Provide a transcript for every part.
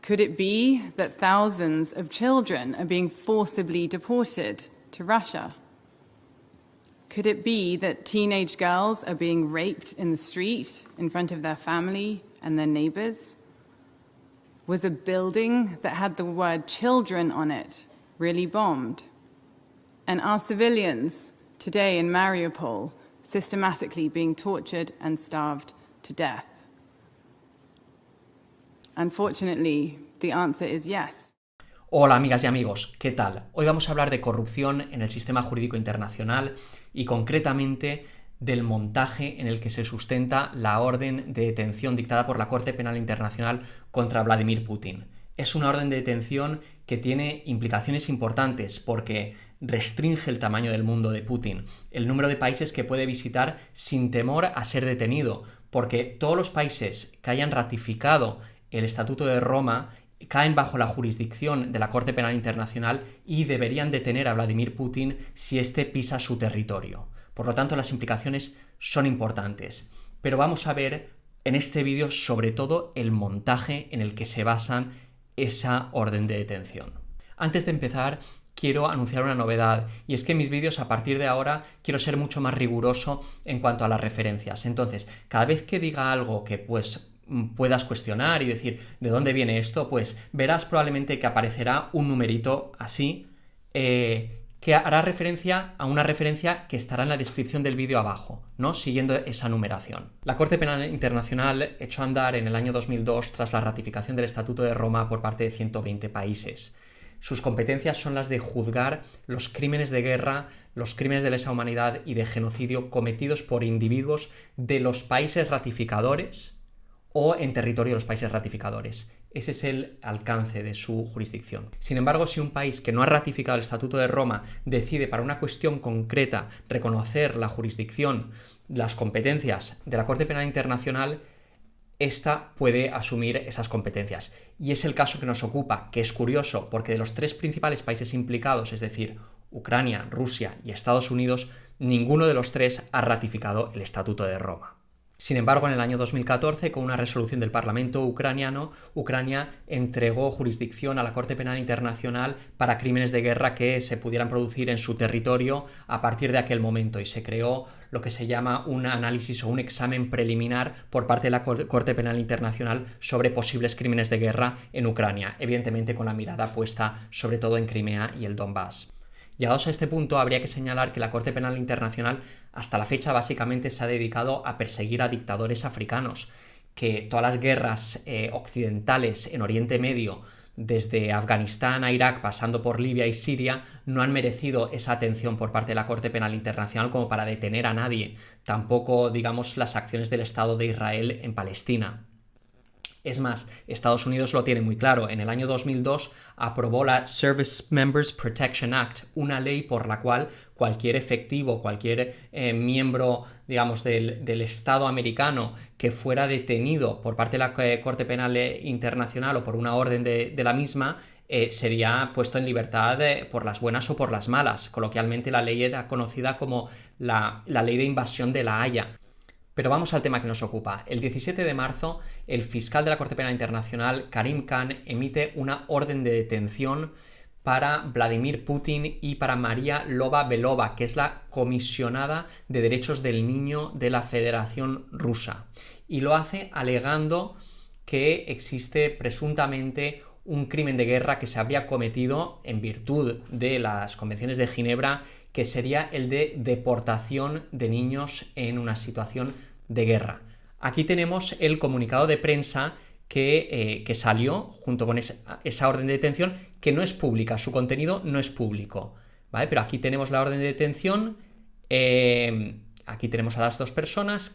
Could it be that thousands of children are being forcibly deported to Russia? Could it be that teenage girls are being raped in the street in front of their family and their neighbors? Was a building that had the word children on it really bombed? And are civilians today in Mariupol systematically being tortured and starved to death? Unfortunately, the answer is yes. Hola amigas y amigos, ¿qué tal? Hoy vamos a hablar de corrupción en el sistema jurídico internacional y concretamente del montaje en el que se sustenta la orden de detención dictada por la Corte Penal Internacional contra Vladimir Putin. Es una orden de detención que tiene implicaciones importantes porque restringe el tamaño del mundo de Putin, el número de países que puede visitar sin temor a ser detenido, porque todos los países que hayan ratificado el Estatuto de Roma caen bajo la jurisdicción de la Corte Penal Internacional y deberían detener a Vladimir Putin si éste pisa su territorio. Por lo tanto, las implicaciones son importantes. Pero vamos a ver en este vídeo sobre todo el montaje en el que se basan esa orden de detención. Antes de empezar, quiero anunciar una novedad, y es que en mis vídeos a partir de ahora quiero ser mucho más riguroso en cuanto a las referencias. Entonces, cada vez que diga algo que puedas cuestionar y decir ¿de dónde viene esto? Pues verás probablemente que aparecerá un numerito así que hará referencia a una referencia que estará en la descripción del vídeo abajo, ¿no? Siguiendo esa numeración. La Corte Penal Internacional echó a andar en el año 2002 tras la ratificación del Estatuto de Roma por parte de 120 países. Sus competencias son las de juzgar los crímenes de guerra, los crímenes de lesa humanidad y de genocidio cometidos por individuos de los países ratificadores o en territorio de los países ratificadores. Ese es el alcance de su jurisdicción. Sin embargo, si un país que no ha ratificado el Estatuto de Roma decide para una cuestión concreta reconocer la jurisdicción, las competencias de la Corte Penal Internacional, esta puede asumir esas competencias. Y es el caso que nos ocupa, que es curioso, porque de los tres principales países implicados, es decir, Ucrania, Rusia y Estados Unidos, ninguno de los tres ha ratificado el Estatuto de Roma. Sin embargo, en el año 2014, con una resolución del Parlamento ucraniano, Ucrania entregó jurisdicción a la Corte Penal Internacional para crímenes de guerra que se pudieran producir en su territorio a partir de aquel momento, y se creó lo que se llama un análisis o un examen preliminar por parte de la Corte Penal Internacional sobre posibles crímenes de guerra en Ucrania, evidentemente con la mirada puesta sobre todo en Crimea y el Donbass. Llegados a este punto, habría que señalar que la Corte Penal Internacional hasta la fecha básicamente se ha dedicado a perseguir a dictadores africanos, que todas las guerras occidentales en Oriente Medio, desde Afganistán a Irak, pasando por Libia y Siria, no han merecido esa atención por parte de la Corte Penal Internacional como para detener a nadie, tampoco, digamos, las acciones del Estado de Israel en Palestina. Es más, Estados Unidos lo tiene muy claro. En el año 2002 aprobó la Service Members Protection Act, una ley por la cual cualquier efectivo, cualquier miembro, digamos, del Estado americano que fuera detenido por parte de la Corte Penal Internacional o por una orden de la misma, sería puesto en libertad por las buenas o por las malas. Coloquialmente la ley era conocida como la ley de invasión de La Haya. Pero vamos al tema que nos ocupa. El 17 de marzo, el fiscal de la Corte Penal Internacional, Karim Khan, emite una orden de detención para Vladimir Putin y para María Lvova-Belova, que es la comisionada de derechos del niño de la Federación Rusa. Y lo hace alegando que existe presuntamente un crimen de guerra que se habría cometido en virtud de las convenciones de Ginebra, que sería el de deportación de niños en una situación de guerra. Aquí tenemos el comunicado de prensa que salió junto con esa orden de detención, que no es pública, su contenido no es público, ¿vale? Pero aquí tenemos la orden de detención, aquí tenemos a las dos personas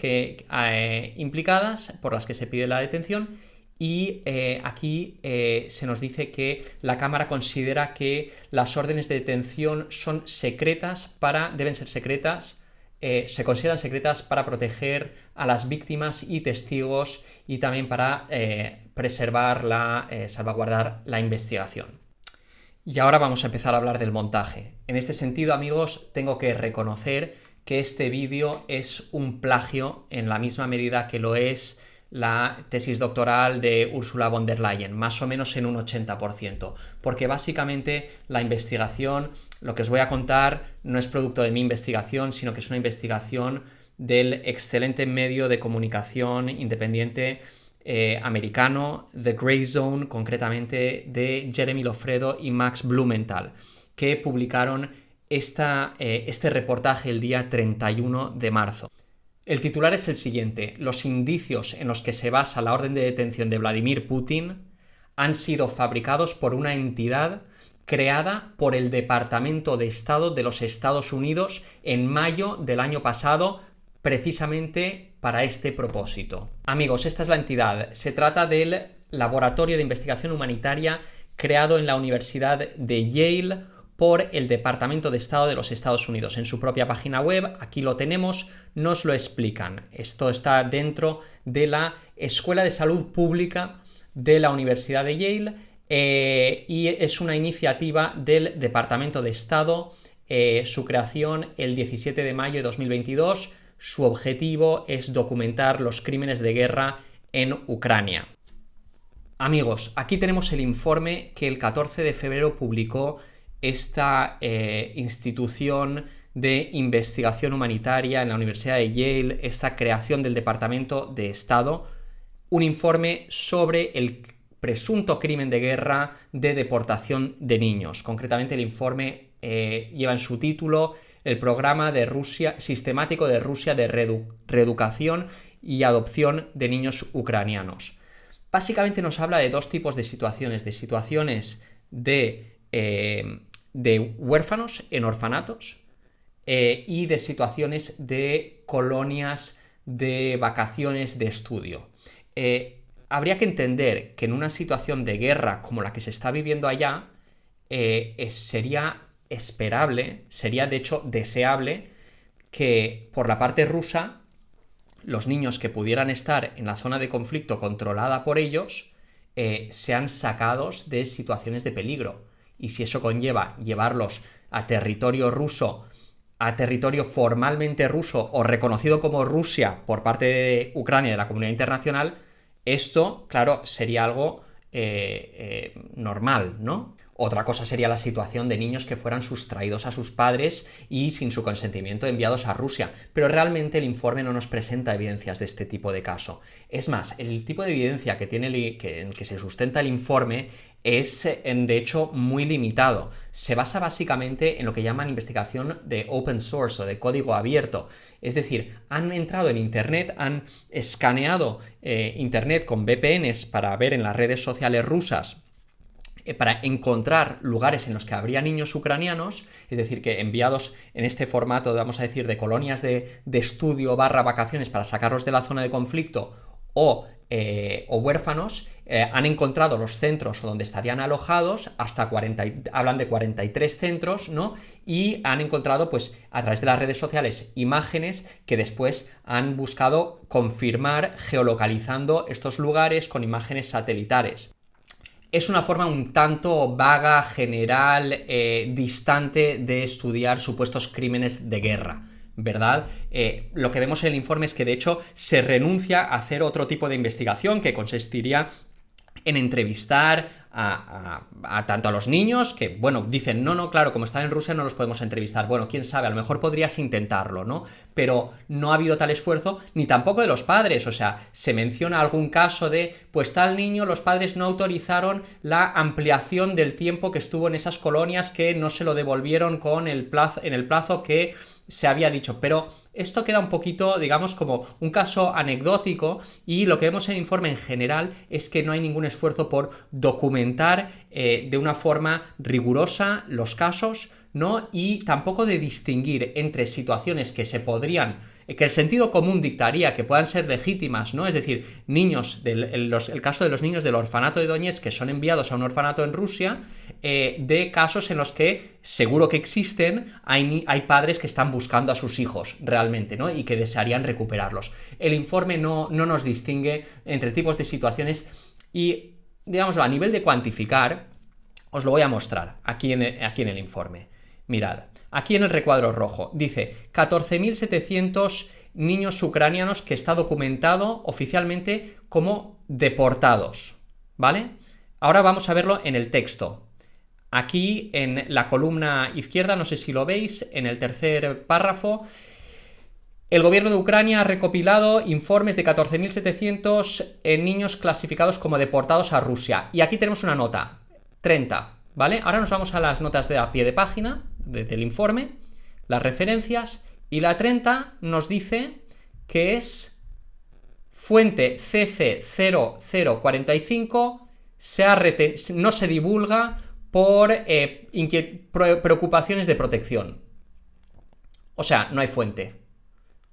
implicadas por las que se pide la detención. Y aquí se nos dice que la Cámara considera que las órdenes de detención son secretas deben ser secretas, se consideran secretas para proteger a las víctimas y testigos y también para preservar salvaguardar la investigación. Y ahora vamos a empezar a hablar del montaje. En este sentido, amigos, tengo que reconocer que este vídeo es un plagio en la misma medida que lo es la tesis doctoral de Ursula von der Leyen, más o menos en un 80%, porque básicamente la investigación, lo que os voy a contar, no es producto de mi investigación, sino que es una investigación del excelente medio de comunicación independiente americano, The Grey Zone, concretamente de Jeremy Lofredo y Max Blumenthal, que publicaron este reportaje el día 31 de marzo. El titular es el siguiente: los indicios en los que se basa la orden de detención de Vladimir Putin han sido fabricados por una entidad creada por el Departamento de Estado de los Estados Unidos en mayo del año pasado, precisamente para este propósito. Amigos, esta es la entidad. Se trata del Laboratorio de Investigación Humanitaria creado en la Universidad de Yale por el Departamento de Estado de los Estados Unidos. En su propia página web, aquí lo tenemos, nos lo explican. Esto está dentro de la Escuela de Salud Pública de la Universidad de Yale y es una iniciativa del Departamento de Estado, su creación el 17 de mayo de 2022. Su objetivo es documentar los crímenes de guerra en Ucrania. Amigos, aquí tenemos el informe que el 14 de febrero publicó esta institución de investigación humanitaria en la Universidad de Yale, esta creación del Departamento de Estado, un informe sobre el presunto crimen de guerra de deportación de niños. Concretamente, el informe lleva en su título el programa de Rusia sistemático de Rusia de reeducación y adopción de niños ucranianos. Básicamente nos habla de dos tipos de situaciones de huérfanos en orfanatos y de situaciones de colonias de vacaciones de estudio. Habría que entender que en una situación de guerra como la que se está viviendo allá, sería esperable, sería de hecho deseable que por la parte rusa los niños que pudieran estar en la zona de conflicto controlada por ellos sean sacados de situaciones de peligro. Y si eso conlleva llevarlos a territorio ruso, a territorio formalmente ruso o reconocido como Rusia por parte de Ucrania y de la comunidad internacional, esto, claro, sería algo normal, ¿no? Otra cosa sería la situación de niños que fueran sustraídos a sus padres y sin su consentimiento enviados a Rusia, pero realmente el informe no nos presenta evidencias de este tipo de caso. Es más, el tipo de evidencia en el que se sustenta el informe es de hecho muy limitado. Se basa básicamente en lo que llaman investigación de open source o de código abierto. Es decir, han entrado en Internet, han escaneado Internet con VPNs para ver en las redes sociales rusas, para encontrar lugares en los que habría niños ucranianos, es decir, que enviados en este formato, vamos a decir, de colonias de estudio / vacaciones para sacarlos de la zona de conflicto o huérfanos, han encontrado los centros donde estarían alojados, hablan de 43 centros, ¿no? Y han encontrado, pues, a través de las redes sociales, imágenes que después han buscado confirmar geolocalizando estos lugares con imágenes satelitales. Es una forma un tanto vaga, general, distante de estudiar supuestos crímenes de guerra, ¿verdad? Lo que vemos en el informe es que, de hecho, se renuncia a hacer otro tipo de investigación que consistiría en entrevistar tanto a los niños, que, bueno, dicen, no, claro, como están en Rusia no los podemos entrevistar. Bueno, quién sabe, a lo mejor podrías intentarlo, ¿no? Pero no ha habido tal esfuerzo, ni tampoco de los padres. O sea, se menciona algún caso de, pues tal niño, los padres no autorizaron la ampliación del tiempo que estuvo en esas colonias, que no se lo devolvieron en el plazo que se había dicho, pero esto queda un poquito, digamos, como un caso anecdótico, y lo que vemos en el informe en general es que no hay ningún esfuerzo por documentar de una forma rigurosa los casos, ¿no? Y tampoco de distinguir entre situaciones que el sentido común dictaría que puedan ser legítimas, ¿no? Es decir, niños, el caso de los niños del orfanato de Donetsk que son enviados a un orfanato en Rusia, de casos en los que seguro que existen, hay padres que están buscando a sus hijos realmente, ¿no? Y que desearían recuperarlos. El informe no nos distingue entre tipos de situaciones y, digamos, a nivel de cuantificar, os lo voy a mostrar aquí en el informe. Mirad, aquí en el recuadro rojo dice 14.700 niños ucranianos que está documentado oficialmente como deportados, ¿vale? Ahora vamos a verlo en el texto. Aquí en la columna izquierda, no sé si lo veis, en el tercer párrafo, el gobierno de Ucrania ha recopilado informes de 14.700 niños clasificados como deportados a Rusia. Y aquí tenemos una nota, 30, ¿vale? Ahora nos vamos a las notas de a pie de página del informe, las referencias, y la 30 nos dice que es fuente CC0045, no se divulga por preocupaciones de protección. O sea, no hay fuente.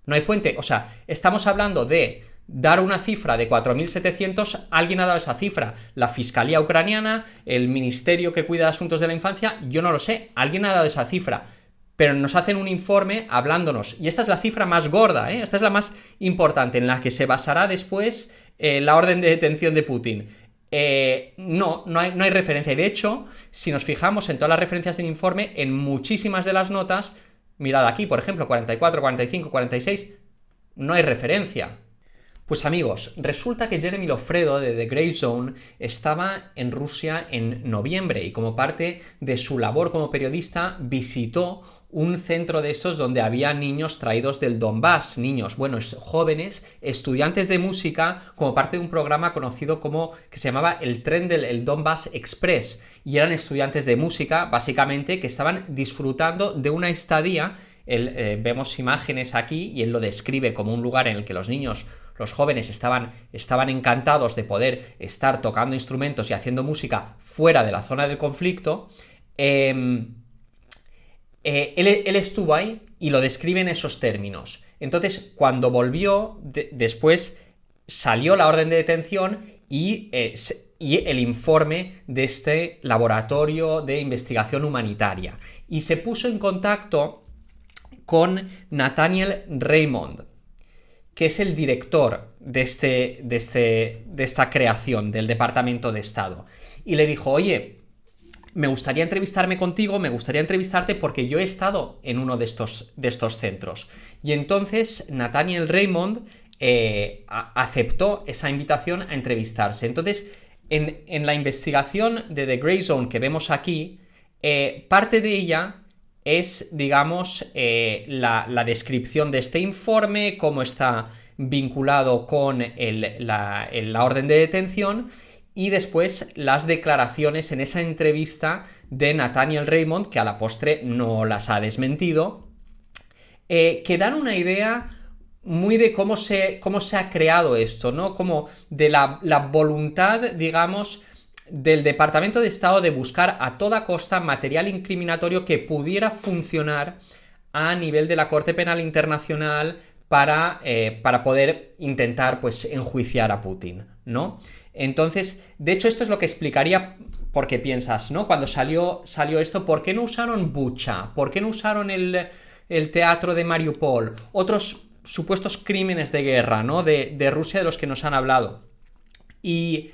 No hay fuente, o sea, estamos hablando de dar una cifra de 4.700, alguien ha dado esa cifra, la Fiscalía Ucraniana, el Ministerio que cuida de Asuntos de la Infancia, yo no lo sé, alguien ha dado esa cifra, pero nos hacen un informe hablándonos, y esta es la cifra más gorda, esta es la más importante, en la que se basará después la orden de detención de Putin. No hay referencia, y de hecho, si nos fijamos en todas las referencias del informe, en muchísimas de las notas, mirad aquí, por ejemplo, 44, 45, 46, no hay referencia. Pues amigos, resulta que Jeremy Lofredo de The Grey Zone estaba en Rusia en noviembre y como parte de su labor como periodista visitó un centro de estos donde había niños traídos del Donbass, niños, bueno, jóvenes, estudiantes de música, como parte de un programa conocido como, que se llamaba el tren del Donbass Express, y eran estudiantes de música, básicamente, que estaban disfrutando de una estadía. Vemos imágenes aquí y él lo describe como un lugar en el que los niños, los jóvenes estaban encantados de poder estar tocando instrumentos y haciendo música fuera de la zona del conflicto. Él estuvo ahí y lo describe en esos términos. Entonces, cuando volvió, después salió la orden de detención y el informe de este laboratorio de investigación humanitaria. Y se puso en contacto con Nathaniel Raymond, que es el director de esta creación del Departamento de Estado. Y le dijo, oye, me gustaría entrevistarte porque yo he estado en uno de estos centros. Y entonces Nathaniel Raymond aceptó esa invitación a entrevistarse. Entonces, en la investigación de The Grey Zone que vemos aquí, parte de ella es, digamos, la descripción de este informe, cómo está vinculado con la orden de detención, y después las declaraciones en esa entrevista de Nathaniel Raymond, que a la postre no las ha desmentido, que dan una idea muy de cómo se ha creado esto, ¿no? Como de la voluntad, digamos, del Departamento de Estado de buscar a toda costa material incriminatorio que pudiera funcionar a nivel de la Corte Penal Internacional para poder intentar, pues, enjuiciar a Putin, ¿no? Entonces, de hecho, esto es lo que explicaría por qué piensas, ¿no? Cuando salió esto, ¿por qué no usaron Bucha? ¿Por qué no usaron el teatro de Mariupol? Otros supuestos crímenes de guerra, ¿no? De Rusia de los que nos han hablado. Y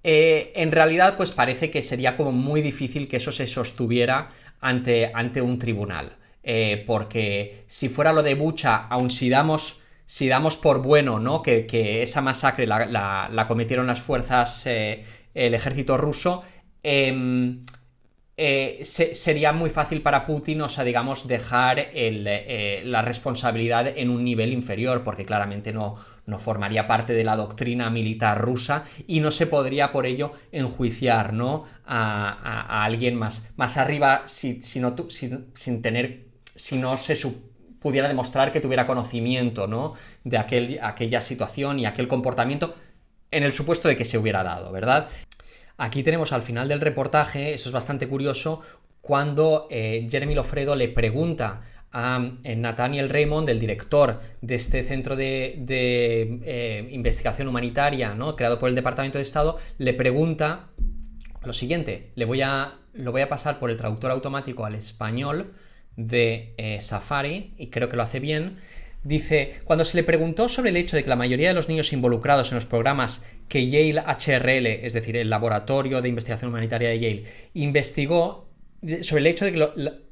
en realidad, pues parece que sería como muy difícil que eso se sostuviera ante un tribunal. Porque si fuera lo de Bucha, aun si damos por bueno, ¿no? que esa masacre la cometieron las fuerzas, el ejército ruso, sería muy fácil para Putin, o sea, digamos, dejar la responsabilidad en un nivel inferior, porque claramente no formaría parte de la doctrina militar rusa y no se podría por ello enjuiciar, ¿no? a alguien más arriba si no se pudiera demostrar que tuviera conocimiento, ¿no? de aquella situación y aquel comportamiento, en el supuesto de que se hubiera dado, ¿verdad? Aquí tenemos al final del reportaje, eso es bastante curioso, cuando Jeremy Lofredo le pregunta a Nathaniel Raymond, el director de este centro de investigación humanitaria, ¿no? creado por el Departamento de Estado, le pregunta lo siguiente. Lo voy a pasar por el traductor automático al español de Safari, y creo que lo hace bien. Dice, cuando se le preguntó sobre el hecho de que la mayoría de los niños involucrados en los programas que Yale HRL, es decir, el Laboratorio de Investigación Humanitaria de Yale, investigó, sobre el hecho de que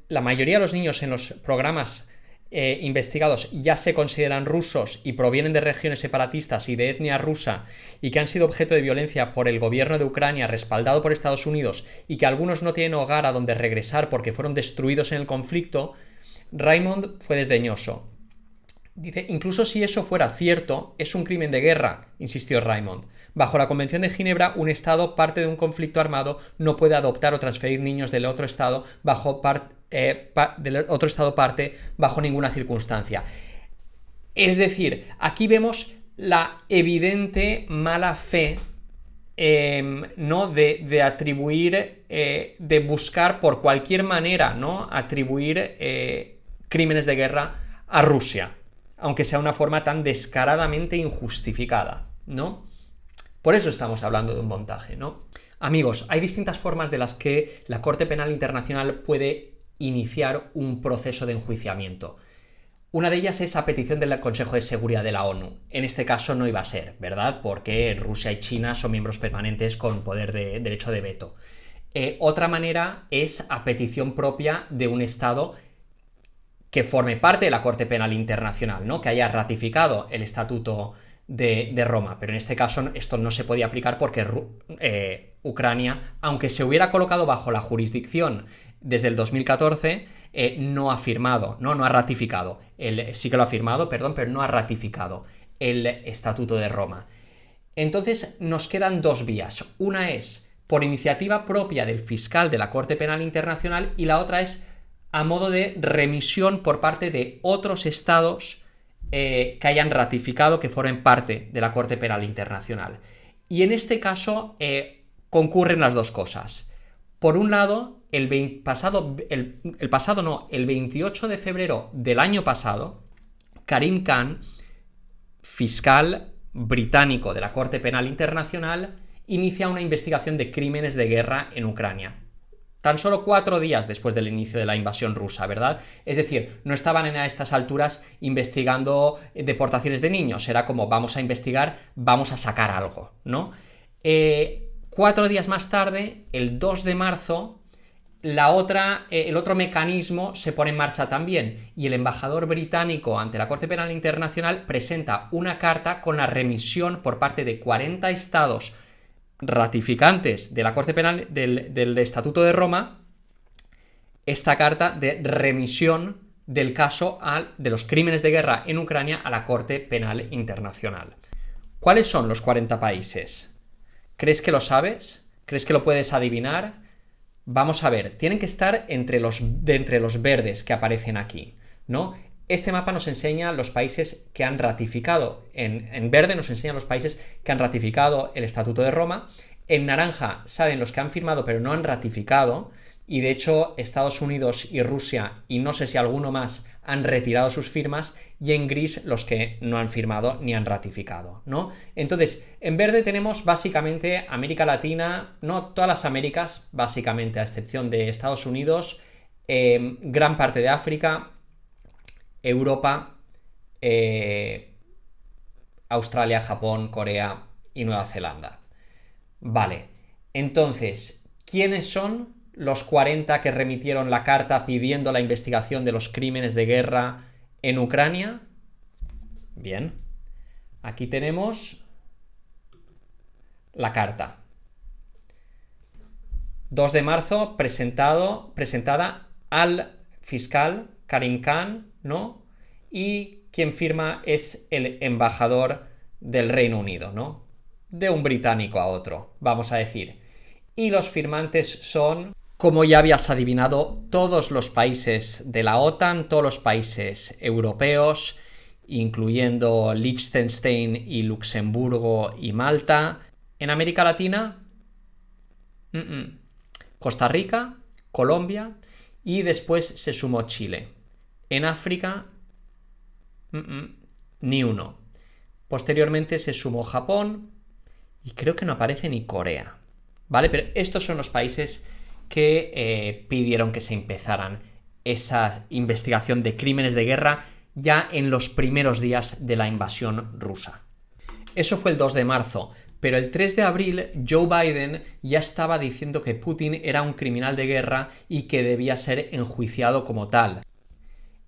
la mayoría de los niños en los programas investigados ya se consideran rusos y provienen de regiones separatistas y de etnia rusa y que han sido objeto de violencia por el gobierno de Ucrania respaldado por Estados Unidos y que algunos no tienen hogar a donde regresar porque fueron destruidos en el conflicto, Raymond fue desdeñoso. Dice, incluso si eso fuera cierto, es un crimen de guerra, insistió Raymond. Bajo la Convención de Ginebra, un Estado parte de un conflicto armado no puede adoptar o transferir niños del otro Estado parte bajo ninguna circunstancia. Es decir, aquí vemos la evidente mala fe ¿no? de atribuir, de buscar por cualquier manera, ¿no? atribuir crímenes de guerra a Rusia, aunque sea una forma tan descaradamente injustificada, ¿no? Por eso estamos hablando de un montaje, ¿no? Amigos, hay distintas formas de las que la Corte Penal Internacional puede iniciar un proceso de enjuiciamiento. Una de ellas es a petición del Consejo de Seguridad de la ONU. En este caso no iba a ser, ¿verdad? Porque Rusia y China son miembros permanentes con poder de derecho de veto. Otra manera es a petición propia de un Estado que forme parte de la Corte Penal Internacional, ¿no? Que haya ratificado el Estatuto de Roma, pero en este caso esto no se podía aplicar porque Ucrania, aunque se hubiera colocado bajo la jurisdicción desde el 2014, no ha firmado, no ha ratificado, sí que lo ha firmado, perdón, pero no ha ratificado el Estatuto de Roma. Entonces nos quedan dos vías, una es por iniciativa propia del fiscal de la Corte Penal Internacional y la otra es a modo de remisión por parte de otros estados que hayan ratificado que formen parte de la Corte Penal Internacional. Y en este caso concurren las dos cosas. Por un lado, el 28 de febrero del año pasado, Karim Khan, fiscal británico de la Corte Penal Internacional, inicia una investigación de crímenes de guerra en Ucrania. Tan solo 4 días después del inicio de la invasión rusa, ¿verdad? Es decir, no estaban a estas alturas investigando deportaciones de niños, era como vamos a investigar, vamos a sacar algo, ¿no? 4 días más tarde, el 2 de marzo, el otro mecanismo se pone en marcha también y el embajador británico ante la Corte Penal Internacional presenta una carta con la remisión por parte de 40 estados ratificantes de la Corte Penal del Estatuto de Roma, esta carta de remisión del caso de los crímenes de guerra en Ucrania a la Corte Penal Internacional. ¿Cuáles son los 40 países? ¿Crees que lo sabes? ¿Crees que lo puedes adivinar? Vamos a ver, tienen que estar entre los verdes que aparecen aquí, ¿no? Este mapa nos enseña los países que han ratificado, en verde nos enseña los países que han ratificado el Estatuto de Roma, en naranja salen los que han firmado pero no han ratificado, y de hecho Estados Unidos y Rusia, y no sé si alguno más, han retirado sus firmas, y en gris los que no han firmado ni han ratificado, ¿no? Entonces, en verde tenemos básicamente América Latina, no todas las Américas, básicamente a excepción de Estados Unidos, gran parte de África, Europa, Australia, Japón, Corea y Nueva Zelanda. Vale, entonces, ¿quiénes son los 40 que remitieron la carta pidiendo la investigación de los crímenes de guerra en Ucrania? Bien, aquí tenemos la carta. 2 de marzo, presentada al fiscal Karim Khan, ¿no? Y quien firma es el embajador del Reino Unido, ¿no? De un británico a otro, vamos a decir. Y los firmantes son, como ya habías adivinado, todos los países de la OTAN, todos los países europeos, incluyendo Liechtenstein y Luxemburgo y Malta. En América Latina, Costa Rica, Colombia y después se sumó Chile. En África, ni uno. Posteriormente se sumó Japón y creo que no aparece ni Corea, ¿vale? Pero estos son los países que pidieron que se empezaran esa investigación de crímenes de guerra ya en los primeros días de la invasión rusa. Eso fue el 2 de marzo, pero el 3 de abril Joe Biden ya estaba diciendo que Putin era un criminal de guerra y que debía ser enjuiciado como tal.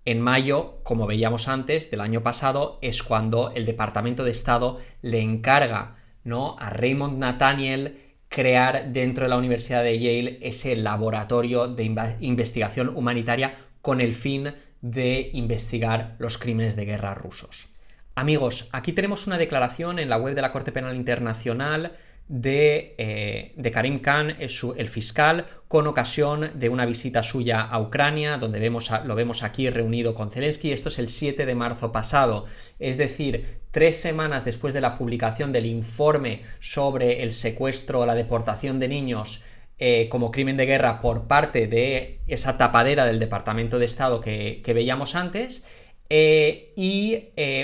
En mayo, como veíamos antes, del año pasado, es cuando el Departamento de Estado le encarga, ¿no?, a Raymond Nathaniel crear dentro de la Universidad de Yale ese laboratorio de investigación humanitaria con el fin de investigar los crímenes de guerra rusos. Amigos, aquí tenemos una declaración en la web de la Corte Penal Internacional de Karim Khan, el fiscal, con ocasión de una visita suya a Ucrania, donde lo vemos aquí reunido con Zelensky. Esto es el 7 de marzo pasado, es decir, 3 semanas después de la publicación del informe sobre el secuestro o la deportación de niños como crimen de guerra por parte de esa tapadera del Departamento de Estado que veíamos antes.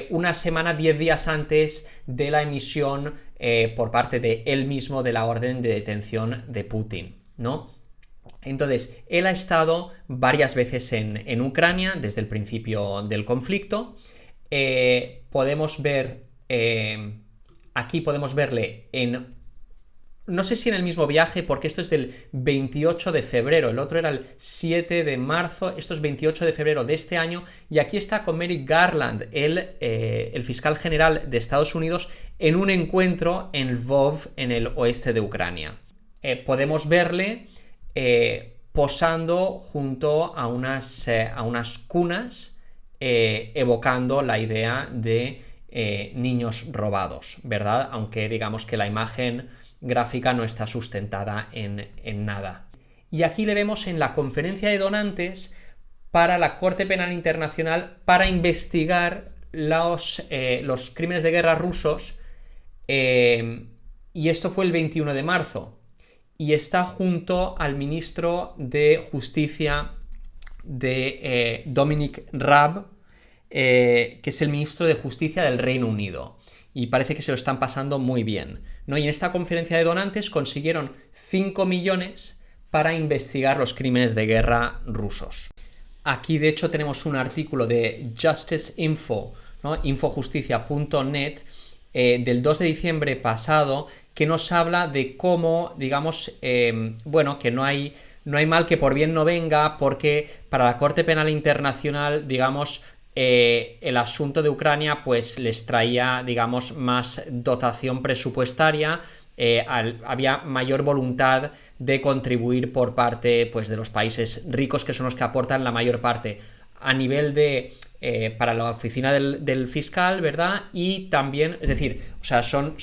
Una semana, 10 días antes de la emisión por parte de él mismo de la orden de detención de Putin, ¿no? Entonces, él ha estado varias veces en Ucrania desde el principio del conflicto. Podemos ver, aquí podemos verle no sé si en el mismo viaje, porque esto es del 28 de febrero, el otro era el 7 de marzo, esto es 28 de febrero de este año, y aquí está con Merrick Garland, el fiscal general de Estados Unidos, en un encuentro en Lvov, en el oeste de Ucrania. Podemos verle posando junto a unas cunas, evocando la idea de niños robados, ¿verdad? Aunque digamos que la imagen gráfica no está sustentada en nada. Y aquí le vemos en la conferencia de donantes para la Corte Penal Internacional para investigar los crímenes de guerra rusos, y esto fue el 21 de marzo, y está junto al ministro de Justicia de Dominic Raab, que es el ministro de Justicia del Reino Unido. Y parece que se lo están pasando muy bien, ¿no? Y en esta conferencia de donantes consiguieron 5 millones para investigar los crímenes de guerra rusos. Aquí, de hecho, tenemos un artículo de Justice Info, ¿no?, infojusticia.net, del 2 de diciembre pasado, que nos habla de cómo, digamos, que no hay mal que por bien no venga, porque para la Corte Penal Internacional, digamos, el asunto de Ucrania pues les traía, digamos, más dotación presupuestaria, había mayor voluntad de contribuir por parte pues de los países ricos, que son los que aportan la mayor parte a nivel de para la oficina del fiscal, ¿verdad? Y también, es decir, o sea, son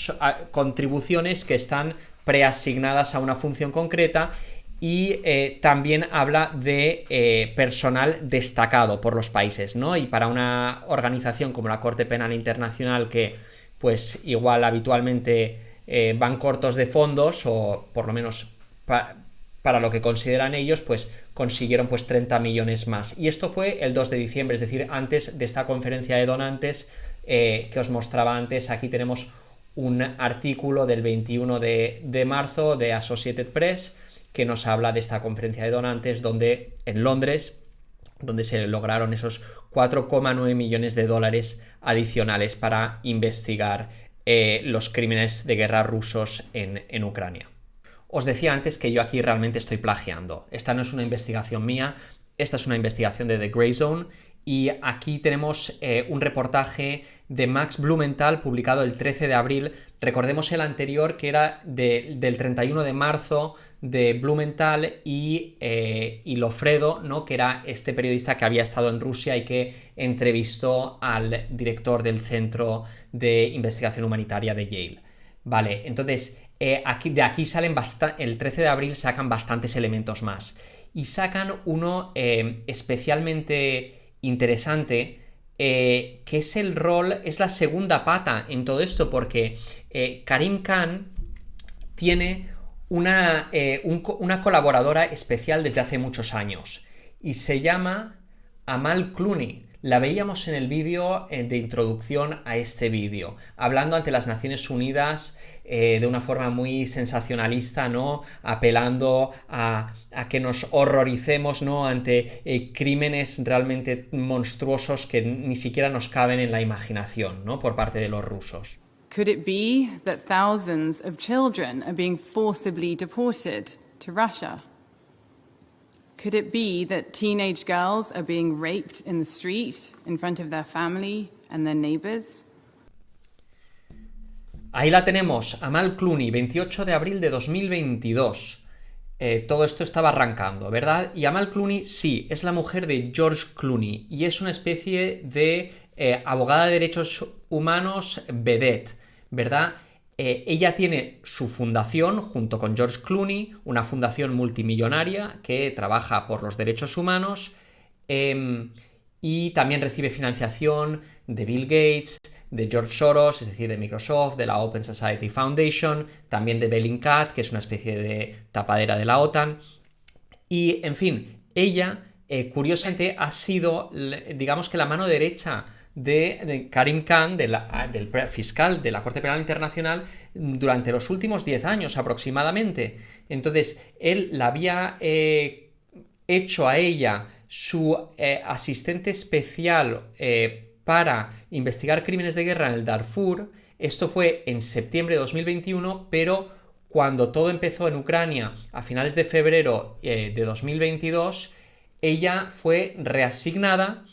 contribuciones que están preasignadas a una función concreta. Y también habla de personal destacado por los países, ¿no? Y para una organización como la Corte Penal Internacional, que pues igual habitualmente van cortos de fondos, o por lo menos para lo que consideran ellos, pues consiguieron pues 30 millones más. Y esto fue el 2 de diciembre, es decir, antes de esta conferencia de donantes que os mostraba antes. Aquí tenemos un artículo del 21 de marzo de Associated Press, que nos habla de esta conferencia de donantes en Londres, donde se lograron esos 4,9 millones de dólares adicionales para investigar los crímenes de guerra rusos en Ucrania. Os decía antes que yo aquí realmente estoy plagiando. Esta no es una investigación mía, esta es una investigación de The Grey Zone, y aquí tenemos un reportaje de Max Blumenthal publicado el 13 de abril. Recordemos el anterior, que era del 31 de marzo, de Blumenthal y Lofredo, ¿no?, que era este periodista que había estado en Rusia y que entrevistó al director del Centro de Investigación Humanitaria de Yale. Vale, entonces de aquí salen el 13 de abril sacan bastantes elementos más. Y sacan uno especialmente interesante, que es la segunda pata en todo esto, porque Karim Khan tiene una colaboradora especial desde hace muchos años y se llama Amal Clooney. La veíamos en el vídeo de introducción a este vídeo, hablando ante las Naciones Unidas de una forma muy sensacionalista, ¿no?, apelando a que nos horroricemos, ¿no?, ante crímenes realmente monstruosos que ni siquiera nos caben en la imaginación, ¿no?, por parte de los rusos. Could it be that thousands of children are being forcibly deported to Russia? Could it be that teenage girls are being raped in the street in front of their family and their neighbors? Ahí la tenemos, Amal Clooney, 28 de abril de 2022. Todo esto estaba arrancando, ¿verdad? Y Amal Clooney, sí, es la mujer de George Clooney y es una especie de abogada de derechos humanos vedette, ¿verdad? Ella tiene su fundación junto con George Clooney, una fundación multimillonaria que trabaja por los derechos humanos y también recibe financiación de Bill Gates, de George Soros, es decir, de Microsoft, de la Open Society Foundation, también de Bellingcat, que es una especie de tapadera de la OTAN. Y, en fin, ella, curiosamente, ha sido, digamos que la mano derecha de Karim Khan, del fiscal de la Corte Penal Internacional, durante los últimos 10 años aproximadamente. Entonces, él la había hecho a ella su asistente especial para investigar crímenes de guerra en el Darfur. Esto fue en septiembre de 2021, pero cuando todo empezó en Ucrania a finales de febrero de 2022, ella fue reasignada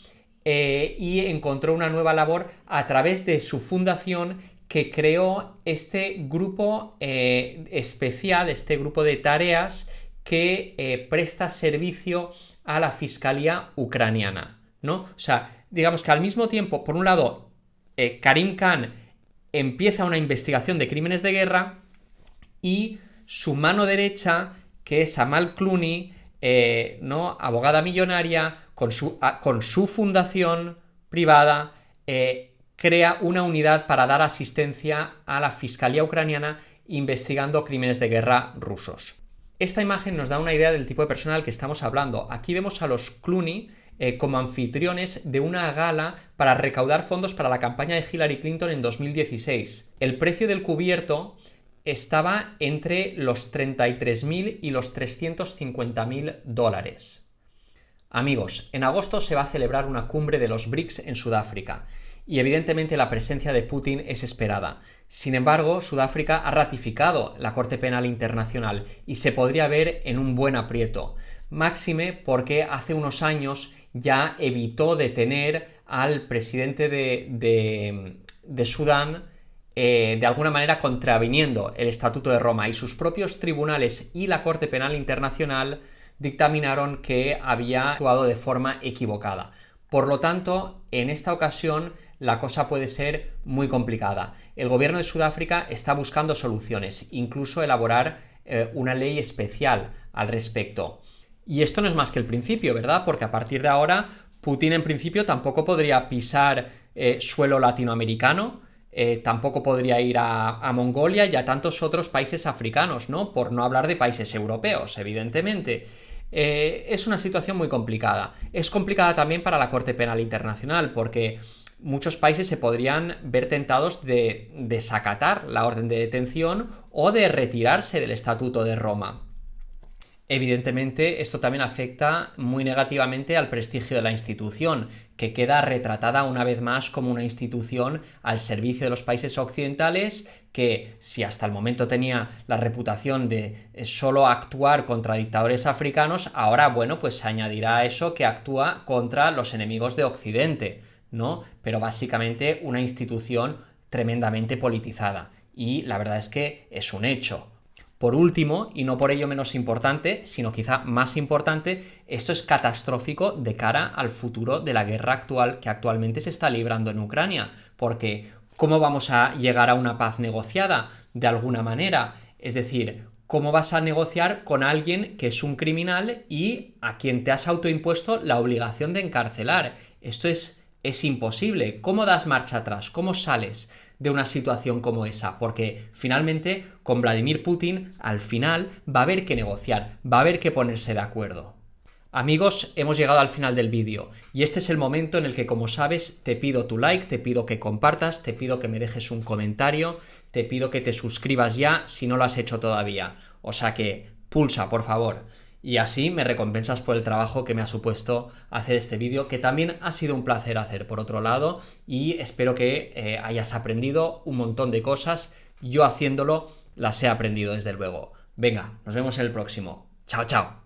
y encontró una nueva labor a través de su fundación, que creó este grupo especial, este grupo de tareas que presta servicio a la Fiscalía ucraniana, ¿no? O sea, digamos que al mismo tiempo, por un lado, Karim Khan empieza una investigación de crímenes de guerra y su mano derecha, que es Amal Clooney, ¿no? Abogada millonaria, con su fundación privada, crea una unidad para dar asistencia a la Fiscalía ucraniana investigando crímenes de guerra rusos. Esta imagen nos da una idea del tipo de persona del que estamos hablando. Aquí vemos a los Clooney como anfitriones de una gala para recaudar fondos para la campaña de Hillary Clinton en 2016. El precio del cubierto estaba entre los 33.000 y los 350.000 dólares. Amigos, en agosto se va a celebrar una cumbre de los BRICS en Sudáfrica y evidentemente la presencia de Putin es esperada. Sin embargo, Sudáfrica ha ratificado la Corte Penal Internacional y se podría ver en un buen aprieto. Máxime porque hace unos años ya evitó detener al presidente de Sudán, de alguna manera contraviniendo el Estatuto de Roma, y sus propios tribunales y la Corte Penal Internacional dictaminaron que había actuado de forma equivocada. Por lo tanto, en esta ocasión la cosa puede ser muy complicada. El gobierno de Sudáfrica está buscando soluciones, incluso elaborar una ley especial al respecto. Y esto no es más que el principio, ¿verdad? Porque a partir de ahora Putin en principio tampoco podría pisar suelo latinoamericano, tampoco podría ir a Mongolia y a tantos otros países africanos, ¿no? Por no hablar de países europeos, evidentemente. Es una situación muy complicada. Es complicada también para la Corte Penal Internacional, porque muchos países se podrían ver tentados de desacatar la orden de detención o de retirarse del Estatuto de Roma. Evidentemente, esto también afecta muy negativamente al prestigio de la institución, que queda retratada una vez más como una institución al servicio de los países occidentales, que si hasta el momento tenía la reputación de solo actuar contra dictadores africanos, ahora, bueno, pues se añadirá a eso que actúa contra los enemigos de Occidente, ¿no? Pero básicamente una institución tremendamente politizada. Y la verdad es que es un hecho. Por último, y no por ello menos importante, sino quizá más importante, esto es catastrófico de cara al futuro de la guerra actual que actualmente se está librando en Ucrania, porque ¿cómo vamos a llegar a una paz negociada? De alguna manera, es decir, ¿cómo vas a negociar con alguien que es un criminal y a quien te has autoimpuesto la obligación de encarcelar? Esto es imposible. ¿Cómo das marcha atrás? ¿Cómo sales de una situación como esa? Porque finalmente con Vladimir Putin al final va a haber que negociar, va a haber que ponerse de acuerdo. Amigos, hemos llegado al final del vídeo y este es el momento en el que, como sabes, te pido tu like, te pido que compartas, te pido que me dejes un comentario, te pido que te suscribas ya si no lo has hecho todavía. O sea que pulsa, por favor. Y así me recompensas por el trabajo que me ha supuesto hacer este vídeo, que también ha sido un placer hacer por otro lado, y espero que hayas aprendido un montón de cosas. Yo haciéndolo las he aprendido desde luego. Venga, nos vemos en el próximo. Chao, chao.